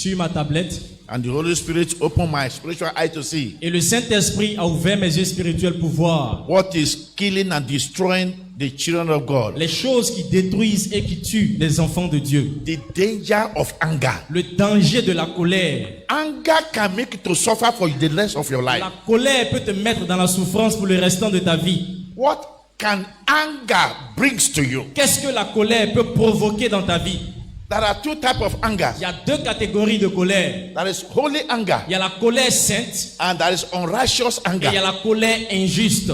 sur ma tablette. And the Holy Spirit opened my spiritual eye to see Et le Saint-Esprit a ouvert mes yeux spirituels pour voir what is killing and destroying the children of God. les choses qui détruisent et qui tuent les enfants de Dieu. The danger of anger. Le danger de la colère. Anger can make you to suffer for the rest of your life. La colère peut te mettre dans la souffrance pour le restant de ta vie. What can anger brings to you? Qu'est-ce que la colère peut provoquer dans ta vie? There are two types of anger. Il y a deux catégories de colère. There is holy anger Il y a la colère sainte and there is unrighteous et il y a anger. la colère injuste.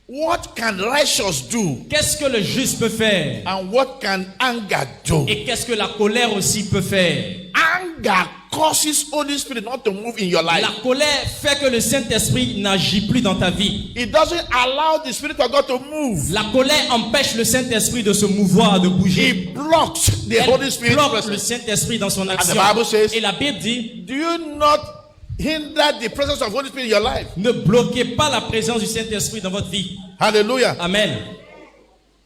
What can righteous do Qu'est-ce que le juste peut faire? and what can anger do? Et qu'est-ce que la colère aussi peut faire? Anger causes Holy Spirit not to move in your life. La colère fait que le Saint-Esprit n'agit plus dans ta vie. It doesn't allow the Spirit of God to move. La colère empêche le Saint-Esprit de se mouvoir, de bouger. It blocks the Elle Holy Spirit bloque le presence. Saint-Esprit dans son And action. the Bible says, Et la Bible dit, do you not hinder the presence of Holy Spirit in your life? ne bloquez pas la présence du Saint-Esprit dans votre vie. Hallelujah. Amen.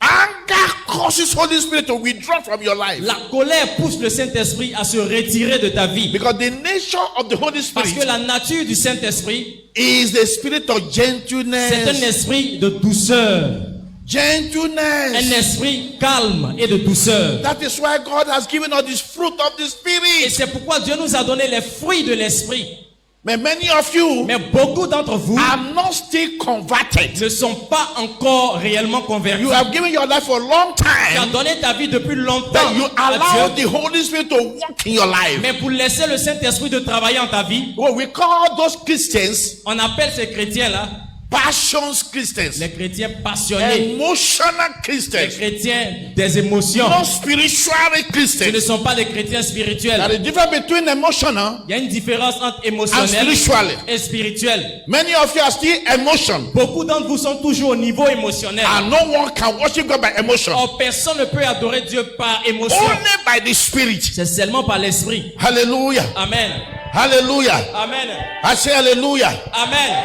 Anger causes Holy Spirit to withdraw from your life. La colère pousse le Saint-Esprit à se retirer de ta vie. Because the nature of the Holy Parce que Spirit la nature du Saint-Esprit, is the spirit of c'est un gentleness. esprit de douceur. Un Gentleness. esprit calme et de douceur. That is why God has given us this fruit of the Et Spirit. c'est pourquoi Dieu nous a donné les fruits de l'esprit. But many of you Mais beaucoup d'entre vous are not still converted. ne sont pas encore réellement convertis. You have given your life for a long Tu as time, donné ta vie depuis longtemps but you à allow Dieu. the Holy Spirit to work in your life. Mais pour laisser le Saint-Esprit de travailler en ta vie, Well, we call those Christians on appelle ces chrétiens-là passions Christians, les chrétiens passionnés, emotional les Christians, chrétiens des émotions. not spiritual Ce ne Christians. sont pas des chrétiens spirituels. There is a difference between emotional Il y a une différence entre and émotionnel spiritual. et spirituel. Many of you are still emotion, Beaucoup d'entre vous sont toujours au niveau émotionnel. and no one can worship God by emotion. Or, personne ne peut adorer Dieu par émotion. Only by the Spirit. C'est seulement par l'esprit. Hallelujah. Amen. Hallelujah. Amen. I say hallelujah. Amen.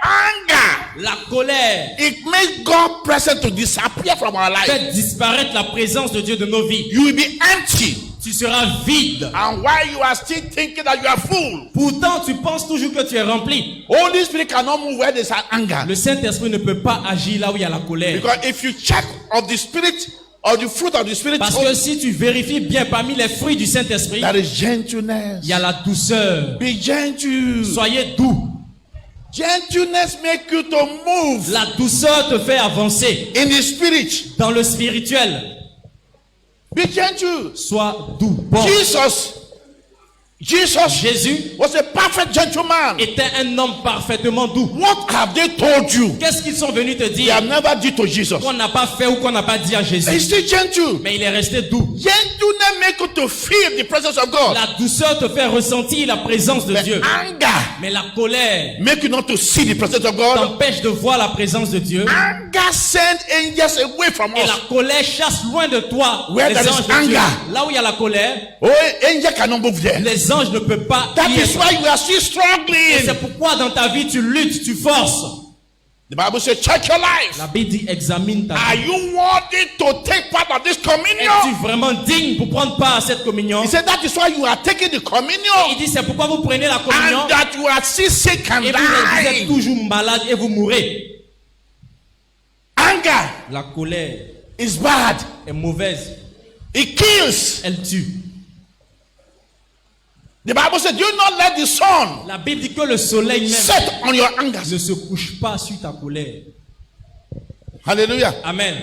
Anger. La colère It makes God present to disappear from our life. fait disparaître la présence de Dieu de nos vies. You will be empty. Tu seras vide. And while you are still thinking that you are full, Pourtant, tu penses toujours que tu es rempli. Holy Spirit cannot move where there's an anger. Le Saint-Esprit ne peut pas agir là où il y a la colère. Because if you check of the Spirit, or the fruit of the Spirit, Parce que si tu vérifies bien parmi les fruits du Saint-Esprit, there is gentleness. il y a la douceur. Be gentle. Soyez doux. Gentleness make you to move La douceur te fait avancer in the Spirit. dans le spirituel. Be gentle. Sois doux. Bon. Jesus Jésus was a perfect gentleman. était un homme parfaitement doux. What have they told you? Qu'est-ce qu'ils sont venus te They dire have never did to Jesus. qu'on n'a pas fait ou qu'on n'a pas dit à He's Jésus? still gentle. Mais il est resté doux. Gentleness make you to feel the presence of God. La douceur te fait ressentir la présence de But Dieu. anger Mais la colère make you not to see the presence of God. t'empêche de voir la présence de Dieu. Anger send angels away from Et us. la colère chasse loin de toi Where les there is anges de Dieu. anger. Là où il y a la colère, Oh, angel cannot move there. les anges ne peuvent pas That y is être. why you are still Et struggling. c'est pourquoi dans ta vie tu luttes, tu forces. The Bible says, check your life. La Bible dit examine ta Are vie. you worthy to take part of this Es-tu communion? vraiment digne pour prendre part à cette communion? He said that is why you are taking the Il communion dit c'est pourquoi vous prenez la communion and that you are still sick and et vous êtes dying. toujours malade et vous mourrez. Anger La colère is bad. est mauvaise. It kills. Elle tue. The Bible said, do not let the sun La Bible dit que le soleil même set on your anger. ne se couche pas sur ta colère. Hallelujah. Amen.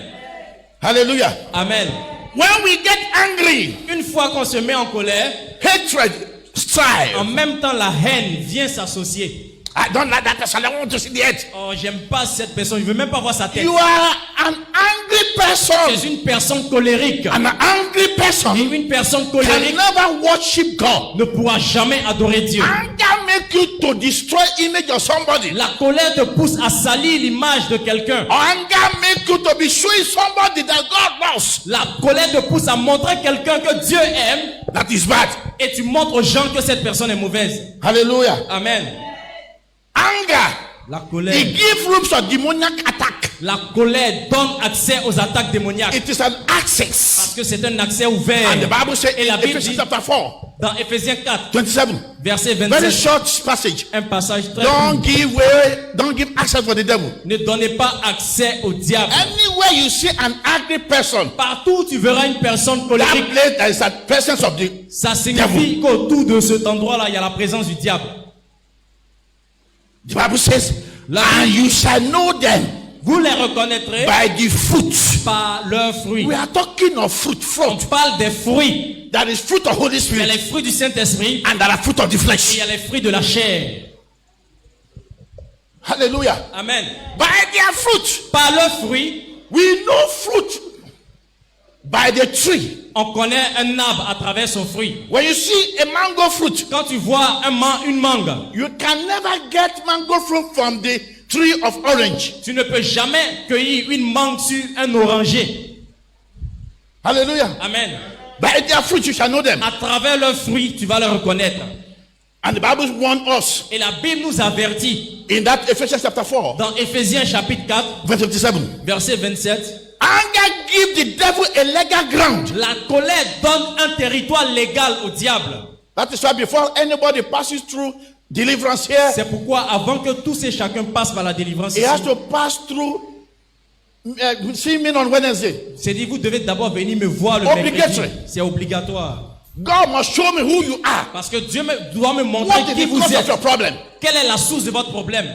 Hallelujah. Amen. When we get angry, Une fois qu'on se met en colère, hatred en strive. même temps la haine vient s'associer. I don't like that person. I want to see the head. Oh, j'aime pas cette personne, je veux même pas voir sa tête. You are an angry person. C'est une personne colérique. An angry Et person une personne can colérique never worship God. ne pourra jamais adorer Dieu. Anger make you to destroy image of somebody. La colère te pousse à salir l'image de quelqu'un. Anger make you to be showing somebody that God loves. La colère te pousse à montrer quelqu'un que Dieu aime That is bad. et tu montres aux gens que cette personne est mauvaise. Hallelujah. Amen. Anger. La colère It gives rooms of demoniac attack. La colère donne accès aux attaques démoniaques. It is an access. Parce que c'est un accès ouvert. And the Bible says Et la in Bible Ephesians dit chapter 4, dans Ephésiens 4, 27, verset very 27, short passage. un passage très Don't court. don't give access for the devil. Ne donnez pas accès au diable. Anywhere you see an angry person, Partout où tu verras une personne that colérique, place there is a presence of the ça signifie qu'autour de cet endroit-là, il y a la présence du diable. The Bible says, La and Bible- you shall know them Vous les reconnaîtrez by the fruit. par leurs fruits. We are talking of fruit, On fruit. parle des fruits. That is fruit of Holy Il y a Spirit, les fruits du Saint-Esprit and there are fruit of the et il flesh. y a les fruits de la chair. Hallelujah. Amen. By their fruit, Par leurs fruits, we know fruit by the tree. on connaît un arbre à travers son fruit. When you see a mango fruit, Quand tu vois une mangue, you can never get mango fruit from the tree of orange. tu ne peux jamais cueillir une mangue sur un oranger. Hallelujah. Amen. By their fruit you shall know them. À travers leurs fruits, tu vas les reconnaître. And the Bible warns us Et la Bible nous avertit in that Ephesians chapter 4, dans Ephésiens chapitre 4, verse 57. verset 27. Anger give the devil a legal ground. La colère donne un territoire légal au diable. That is why before anybody passes through deliverance here, C'est pourquoi avant que tous et chacun passe par la délivrance, he has to pass through see me on Wednesday. c'est dit vous devez d'abord venir me voir le Obligatory. mercredi. C'est obligatoire. God must show me who you are. Parce que Dieu doit me montrer What is qui the vous cause of êtes. your problem? Quelle est la source de votre problème?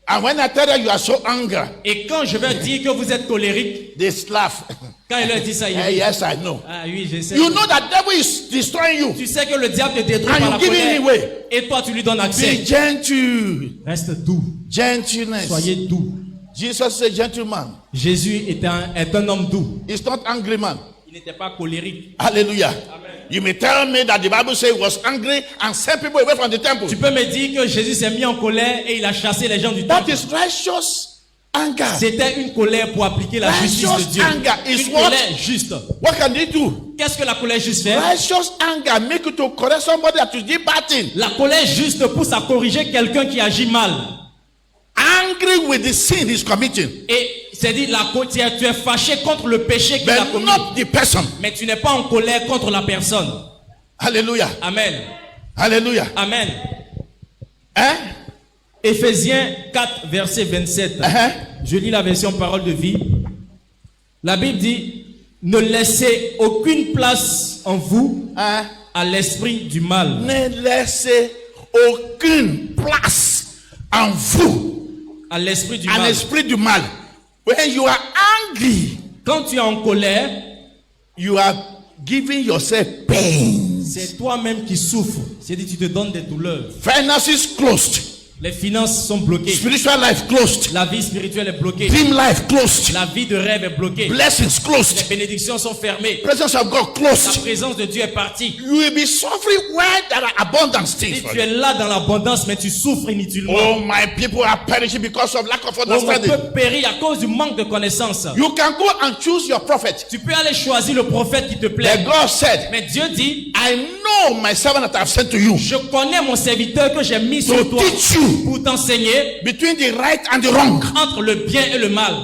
And when I tell you are so angry, Et quand je vais dire que vous êtes colérique, they laugh. quand il leur dit ça, il Hey, dit, yes, I know. ah oui, je sais. You know that devil is destroying you. Tu sais que le diable te détruit And par you la give him colère. away. Et toi, tu lui donnes accès. Be gentle. Reste doux. Gentleness. Soyez doux. Jesus is a gentleman. Jésus est un homme doux. He's not angry man. Il n'était pas colérique. Hallelujah. You may tell me that the Bible says he was angry and sent people away from the temple. Tu peux me dire que Jésus s'est mis en colère et il a chassé les gens du That temple. is righteous anger. C'était une colère pour appliquer la justice de Righteous Dieu. anger is Une what? colère juste. What can he do? Qu'est-ce que la colère juste fait? Righteous anger make you to correct somebody that is doing bad thing. La colère juste pousse à corriger quelqu'un qui agit mal. Angry with the sin he's committing, Et c'est dit, tu es fâché contre le péché qu'il a but commis. not the person. Mais tu n'es pas en colère contre la personne. Hallelujah. Amen. Hallelujah. Amen. Hein? Éphésiens 4, verset 27. Uh-huh. Je lis la version parole de vie. La Bible dit, ne laissez aucune place en vous Hein? à l'esprit du mal. Ne laissez aucune place en vous À l'esprit du à mal. l'esprit du mal. When you are angry, Quand tu es en colère, you are giving yourself pain. c'est toi-même qui souffres. C'est-à-dire tu te donnes des douleurs. Finances closed. Les finances sont bloquées. Spiritual life closed. La vie spirituelle est bloquée. Dream life closed. La vie de rêve est bloquée. Blessings Les closed. bénédictions sont fermées. Presence of God La closed. présence de Dieu est partie. You will be suffering where there are abundance things Et for tu you. es là dans l'abondance, mais tu souffres inutilement. Oh, my people are perishing because of lack of On understanding. peut périr à cause du manque de connaissances. You can go and choose your prophet. Tu peux aller choisir le prophète qui te But plaît. God said, Mais Dieu dit, I know my servant that I have sent to you je connais mon serviteur que j'ai mis sur to toi teach you pour t'enseigner between the right and the wrong. entre le bien et le mal.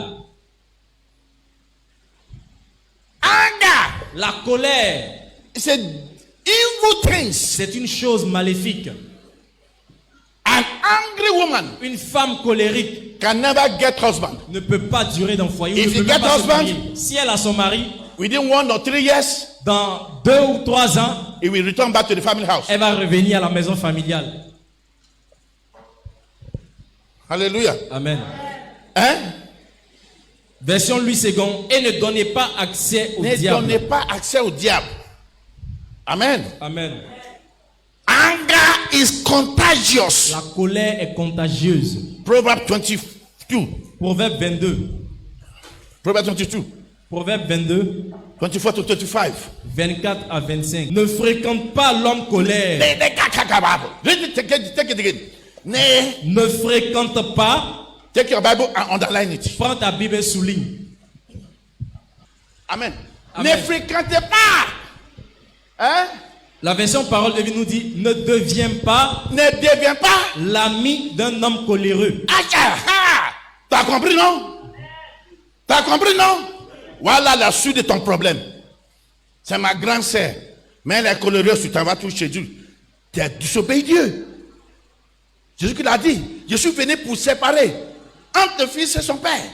Anger La colère, is a evil thing. c'est une chose maléfique. An angry woman Une femme colérique can never get husband. ne peut pas durer dans le foyer. If Ne peut you même get pas se husband, marier. Si elle a son mari, Within 1 or 3 years, dans 2 ou 3 ans, he will return back to the family house. elle va revenir à la maison familiale. Hallelujah. Amen. Hein? Version Louis II. Et ne donnez pas accès au Ne diable. donnez pas accès au diable. Amen. Amen. Anger is contagious. La colère est contagieuse. Proverbs 22. Proverbe 22. Proverbs 22. Proverbe 22, 24 to 25. 24 à 25. Ne fréquente pas l'homme colère. Read it, take it again. Ne fréquente pas. Take your Bible and underline it. Prends ta Bible et souligne. Amen. Amen. Ne fréquentez pas. Hein? La version parole de vie nous dit, ne deviens pas Ne deviens pas. l'ami d'un homme coléreux. Tu as compris, non? T'as compris, non? Voilà la suite de ton problème. C'est ma grande sœur. Mais elle est colérieuse, tu t'en vas tout chez Dieu. Tu as disobéi Dieu. Jésus qui l'a dit. Je suis venu pour séparer entre le fils et son père.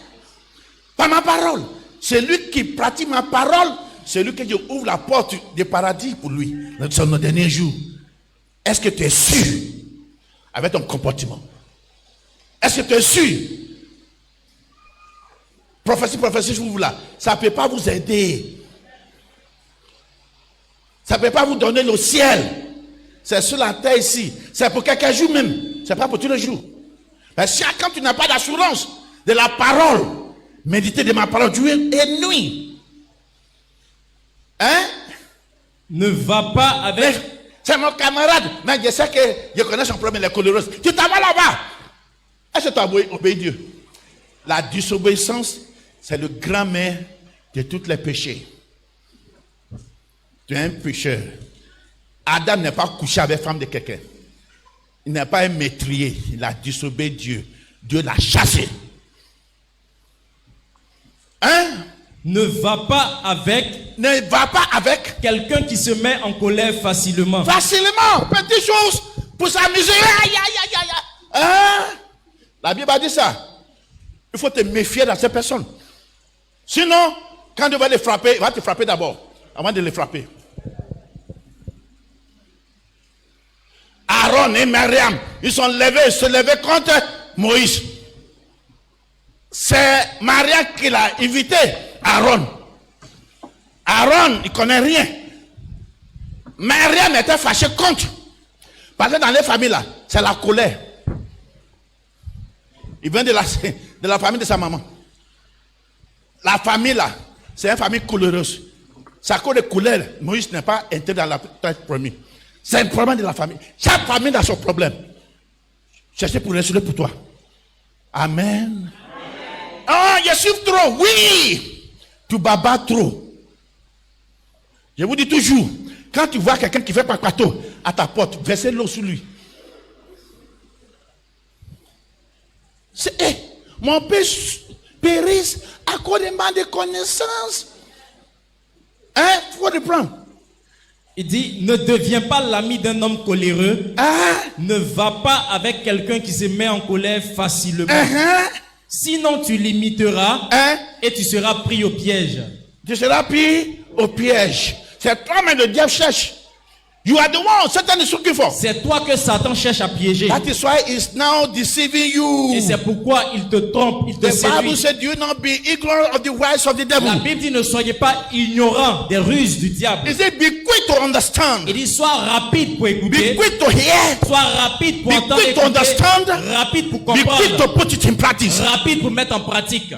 Par ma parole. C'est lui qui pratique ma parole. C'est lui que je ouvre la porte du paradis pour lui. Dans nos derniers jours. Est-ce que tu es sûr avec ton comportement? Est-ce que tu es sûr? Prophétie, je vous là. Ça ne peut pas vous aider. Ça ne peut pas vous donner le ciel. C'est sur la terre ici. C'est pour quelques jours même. Ce n'est pas pour tous les jours. Mais si quand tu n'as pas d'assurance de la parole, méditer de ma parole jour et nuit. Hein? Ne va pas avec... C'est mon camarade. Mais je sais que je connais son problème, les coléreuses. Tu t'en vas là-bas. Est-ce que tu as obéi Dieu? La désobéissance, c'est le grand-mère de tous les péchés. Tu es un pécheur. Adam n'est pas couché avec la femme de quelqu'un. Il n'est pas un métrier. Il a désobéi Dieu. Dieu l'a chassé. Hein? Ne va pas avec... Ne va pas avec... quelqu'un qui se met en colère facilement. Facilement. Petite chose pour s'amuser. Aïe, aïe, aïe, aïe. Hein? La Bible a dit ça. Il faut te méfier de ces personnes. Sinon, quand tu vas les frapper, il va te frapper d'abord. Avant de les frapper. Aaron et Myriam, ils se levaient contre Moïse. C'est Maria qui l'a invité, Aaron. Aaron, il ne connaît rien. Myriam était fâchée contre. Parce que dans les familles là, c'est la colère. Il vient de la famille de sa maman. La famille là, c'est une famille couleureuse. C'est à cause de colère, Moïse n'est pas entré dans la tête première. C'est un problème de la famille. Chaque famille a son problème. Cherchez pour résoudre pour toi. Amen. Ah, je suis trop. Oui. Tu babas trop. Je vous dis toujours, quand tu vois quelqu'un qui fait papato à ta porte, versez l'eau sur lui. Mon père périsse à cause de manque de connaissances. Hein? Il faut reprendre. Il dit, ne deviens pas l'ami d'un homme coléreux. Ne va pas avec quelqu'un qui se met en colère facilement. Sinon, tu l'imiteras et tu seras pris au piège. Tu seras pris au piège. C'est toi-même le diable cherche. You are the one Satan is looking for. C'est toi que Satan cherche à piéger. That is why he's now deceiving you. Et c'est pourquoi il te trompe, il te The Bible séduit. said, "Do not be ignorant of the wiles of the devil." La Bible dit, ne soyez pas ignorants des ruses du diable. He said, "Be quick to understand. Il dit, sois rapide pour écouter. Be quick to hear. Sois rapide pour Be entendre, quick to écouter. understand. Rapide pour Be quick comprendre. to put it in practice." Rapide pour mettre en pratique.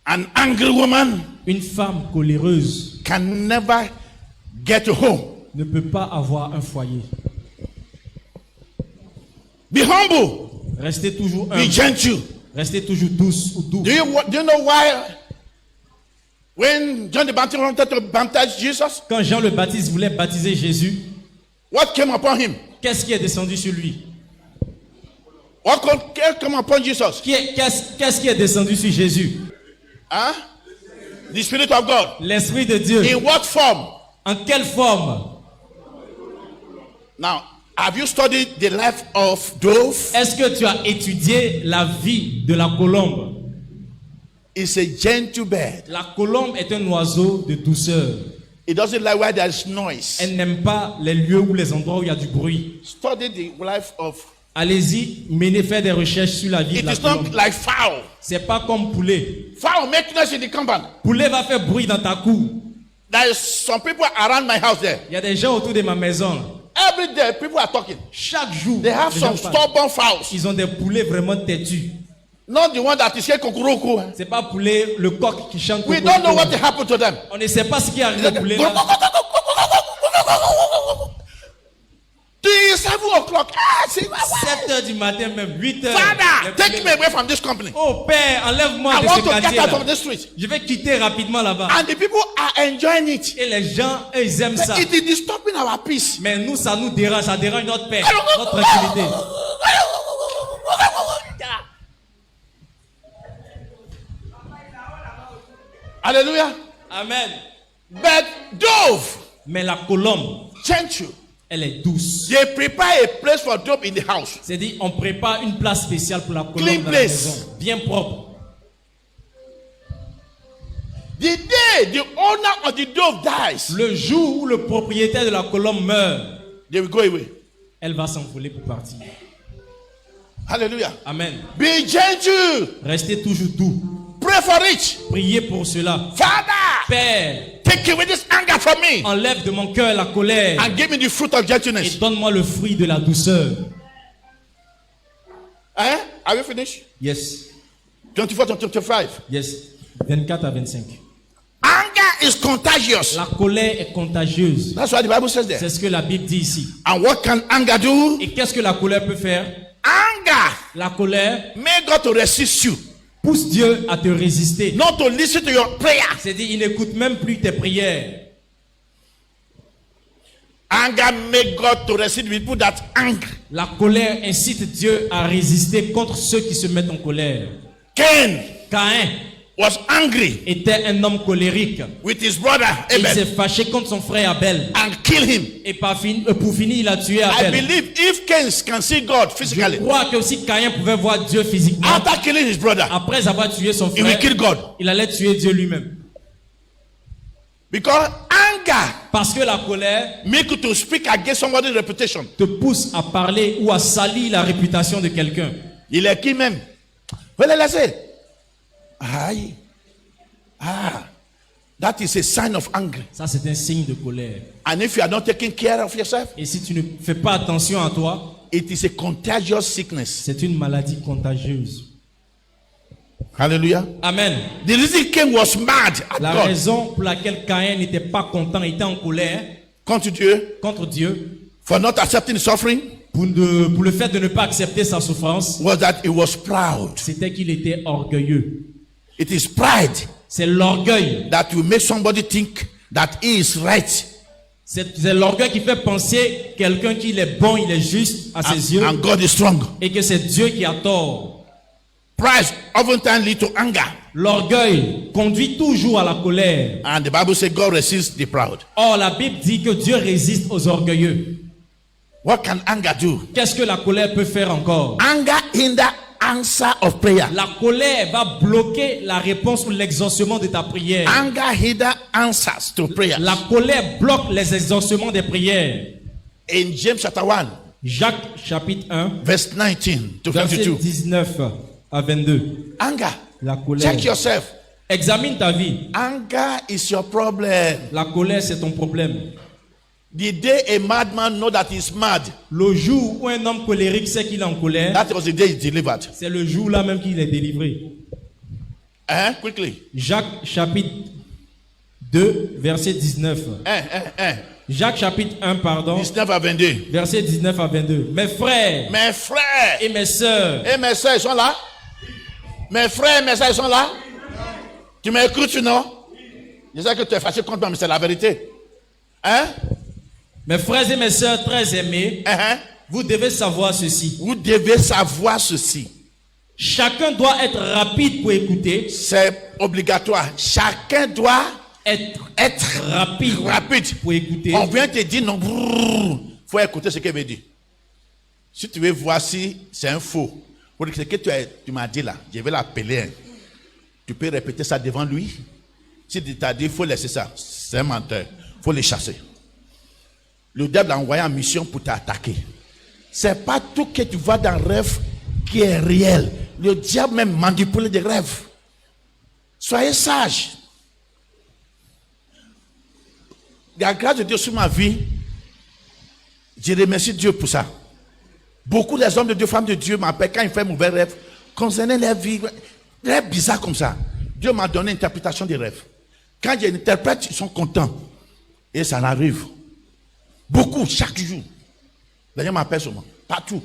An angry woman Une femme coléreuse can never get home. ne peut pas avoir un foyer. Be humble. Restez toujours Be humble. gentle. Restez toujours douce ou doux. Do you know why when John the Baptist wanted to baptize Jesus, Quand Jean le Baptiste voulait baptiser Jésus, what came upon him? qu'est-ce qui est descendu sur lui? What came upon Jesus? Qu'est-ce qui est descendu sur Jésus? Huh? The Spirit of God. L'Esprit de Dieu. In what form? En quelle forme? Now, have you studied the life of dove? Est-ce que tu as étudié la vie de la colombe? It's a gentle bird. La colombe est un oiseau de douceur. It doesn't like where there's noise. Elle n'aime pas les lieux ou les endroits où il y a du bruit. Study the life of. Allez-y, faire des recherches sur la vie It de la is not colombe. like fowl. C'est pas comme poulet. Fowl make noise in the compound. Poulet va faire bruit dans ta cour. There is some people around my house there. Il y a des gens autour de ma maison. Every day, people are talking. Chaque jour, They have les gens some parlent. stubborn fowls. Ils ont des poulets vraiment têtus. Not the one that is here kukuruku. C'est pas poulet, le coq qui chante. We don't know what happened to them. On ne sait pas ce qui arrive au poulet. 7 o'clock. 7 heures du matin, même 8 heures. Father, take me away from this company. Oh Père, enlève-moi I de want ce to get quartier out là. of this street. Je vais quitter rapidement là-bas. And the people are enjoying it. Et les gens, eux, ils aiment ça. It is disturbing our peace. Mais nous, ça nous dérange, ça dérange notre paix, notre tranquillité. Hallelujah. Amen. But dove, Mais la colombe, gentle. elle est douce. They prepare a place for dove in the house. C'est-à-dire, on prépare une place spéciale pour la colombe Clean dans la place. maison. Bien propre. The day the owner of the dove dies, Le jour où le propriétaire de la colombe meurt, they will go away. elle va s'envoler pour partir. Hallelujah. Amen. Be gentle. Restez toujours doux. Pray for it. Priez pour cela. Father, Père, take away this anger from me enlève de mon cœur la colère and give me the fruit of et gentleness. donne-moi le fruit de la douceur. Eh? Are you finished? Yes. 24 to 25. Yes. 24 à 25. Anger is contagious. La colère est contagieuse. That's what the Bible says there. C'est ce que la Bible dit ici. And what can anger do? Et qu'est-ce que la colère peut faire? Anger La colère made God to resist you, pousse Dieu à te résister. not to listen to your prayer. C'est-à-dire, il n'écoute même plus tes prières. Anger made God to resist people that angry. La colère incite Dieu à résister contre ceux qui se mettent en colère. Cain Caïn was angry était un homme colérique. with his brother Il s'est Abel fâché contre son frère Abel. and killed him. Et pour finir, il a tué I Abel. believe if Cain can see God Je physically, crois que si Caïn pouvait voir Dieu physiquement, after killing his brother, après avoir tué son he will frère, kill God. il allait tuer Dieu lui-même. Because anger Parce que la colère make you to speak against somebody's reputation. te pousse à parler ou à salir la réputation de quelqu'un. Il est qui même? Vous les laissez. Aïe. Ah. That is a sign of anger. Ça, c'est un signe de colère. And if you are not taking care of yourself, Et si tu ne fais pas attention à toi, it is a contagious sickness. c'est une maladie contagieuse. Hallelujah. Amen. The reason Cain was mad at La God raison pour laquelle Caïn n'était pas content, était en colère contre Dieu contre Dieu, for not accepting suffering pour le fait de ne pas accepter sa souffrance, was that he was proud. c'était qu'il était orgueilleux. It is pride C'est l'orgueil. that will make somebody think that he is right C'est l'orgueil qui fait penser quelqu'un qu'il est bon, il est juste à ses yeux, and God is strong. et que c'est Dieu qui a tort. Pride oftentimes leads to anger. L'orgueil conduit toujours à la colère. And the Bible says God resists the proud. Or, la Bible dit que Dieu résiste aux orgueilleux. What can anger do? Qu'est-ce que la colère peut faire encore? Anger hinder answer of prayer. La colère va bloquer la réponse ou l'exaucement de ta prière. Anger hinder answers to prayer. La colère bloque les exaucements des prières. In James chapter 1, Jacques chapitre 1, verse 19 to verset 22. 19 à 22. Anger. La colère. Check yourself. Examine ta vie. Anger is your problem. La colère, c'est ton problème. The day a madman know that he's mad, Le jour où un homme colérique sait qu'il est en colère, that was the day he's delivered. c'est le jour là même qu'il est délivré. Quickly. Jacques chapitre 2, verset 19. Jacques chapitre 1, pardon, 19 à 22. verset 19 à 22. Mes frères Mes frères et mes sœurs, et mes soeurs, ils sont là. Mes frères et mes soeurs, ils sont là. Tu m'écoutes, non? Je sais que tu es fâché contre moi, mais c'est la vérité. mes frères et mes sœurs très aimés, vous devez savoir ceci. Vous devez savoir ceci. Chacun doit être rapide pour écouter, C'est obligatoire. Chacun doit être rapide pour écouter. On vient te dire non, il faut écouter ce qu'il veut dire. Si tu veux voir si c'est un faux, pour ce que tu m'as dit là, je vais l'appeler. Tu peux répéter ça devant lui. Si tu t'as dit, il faut laisser ça. C'est un menteur. Il faut le chasser. Le diable a envoyé en mission pour t'attaquer. C'est pas tout que tu vois dans le rêve qui est réel. Le diable même manipule des rêves. Soyez sages. La grâce de Dieu sur ma vie, je remercie Dieu pour ça. Beaucoup des hommes de Dieu, femmes de Dieu m'appellent quand ils font mauvais rêve concernant leur vie. Des rêves bizarres comme ça. Dieu m'a donné une interprétation des rêves. Quand je l'interprète, ils sont contents. Et ça arrive. Beaucoup, chaque jour. Les gens m'appellent seulement. Partout.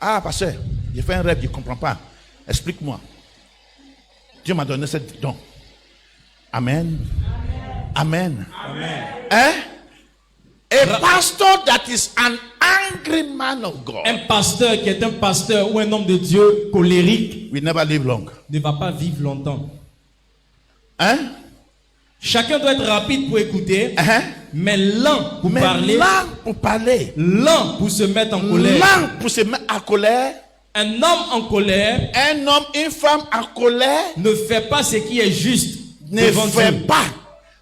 Ah, pasteur, j'ai fait un rêve, je ne comprends pas. Explique-moi. Dieu m'a donné ce don. Amen. Amen. Amen. A pastor that is an angry man of God Un pasteur qui est un pasteur ou un homme de Dieu colérique will never live long. ne va pas vivre longtemps. Hein? Chacun doit être rapide pour écouter, mais lent pour parler. Lent pour parler. Lent pour se mettre en colère. Lent pour se mettre en colère. Un homme en colère. Un homme, une femme en colère. Ne fait pas ce qui est juste. Ne fait pas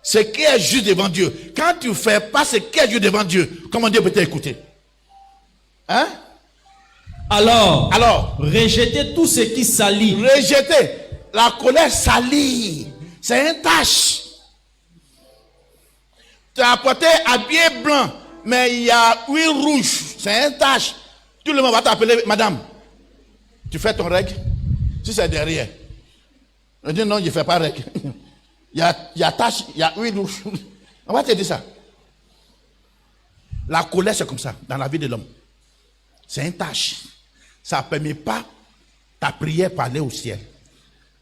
ce qui est juste devant Dieu. Quand tu ne fais pas ce qui est juste devant Dieu, comment Dieu peut t'écouter? Hein? Alors, rejetez tout ce qui salit. Rejetez. La colère salit. C'est une tâche. Tu as apporté habillé blanc, mais il y a huile rouge. C'est une tâche. Tout le monde va t'appeler, madame. Tu fais ton règle? Si c'est derrière. Je dis non, je ne fais pas règle. Il y a tâche, il y a huile rouge. On va te dire ça. La colère, c'est comme ça, dans la vie de l'homme. C'est une tâche. Ça ne permet pas ta prière pour aller au ciel.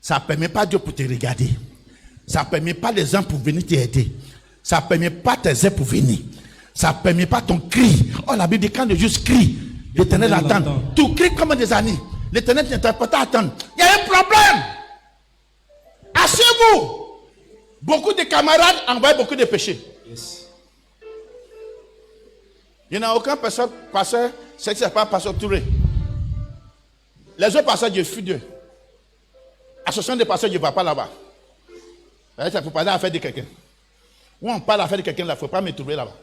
Ça ne permet pas Dieu pour te regarder. Ça ne permet pas les gens pour venir t'aider. Ça ne permet pas tes aides pour venir. Ça ne permet pas ton cri. Oh, la Bible dit quand le juste crie, l'Éternel attend. Tu cries comme des années. L'Éternel ne t'attend pas attendre. Il y a un problème. Asseyez-vous. Beaucoup de camarades envoient beaucoup de péchés. Yes. Il n'y a aucun pasteur, c'est que ce n'est pas pasteur Touré. Les autres pasteurs, je fuis d'eux. Association des pasteurs, je ne vais pas là-bas. Ça faut parler à l'affaire de quelqu'un. Où on parle à l'affaire de quelqu'un, il ne faut pas me trouver là-bas.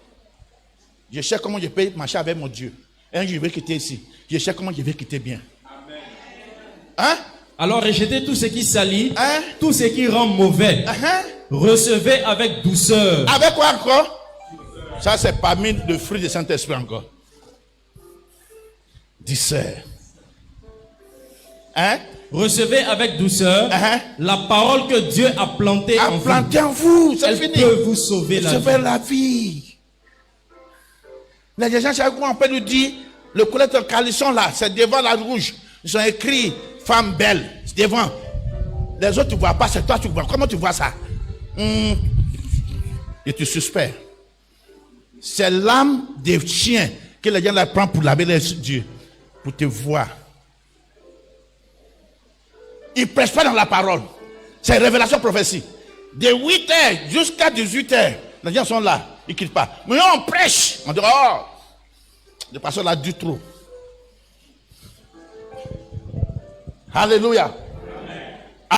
Je cherche comment je peux marcher avec mon Dieu. Un jour, je vais quitter ici. Je cherche comment je vais quitter bien. Amen. Hein? Alors rejetez tout ce qui salit, tout ce qui rend mauvais. Recevez avec douceur. Avec quoi encore? Ça, c'est parmi le fruit du Saint-Esprit encore. Douceur. Hein? Recevez avec douceur la parole que Dieu a plantée en vous. Elle peut vous sauver la vie. Les gens, chaque fois, on peut nous dire, le collecteur de calisson là, c'est devant la rouge. Ils ont écrit femme belle, c'est devant. Les autres, tu ne vois pas, c'est toi, tu vois. Comment tu vois ça? Et tu suspectes. C'est l'âme des chiens que les gens la prennent pour laver les yeux, pour te voir. Ils ne prêchent pas dans la parole. C'est révélation prophétie. De 8h jusqu'à 18h, les gens sont là, ils ne quittent pas. Mais on prêche. On dit, oh, le pasteur l'a dit trop. Alléluia.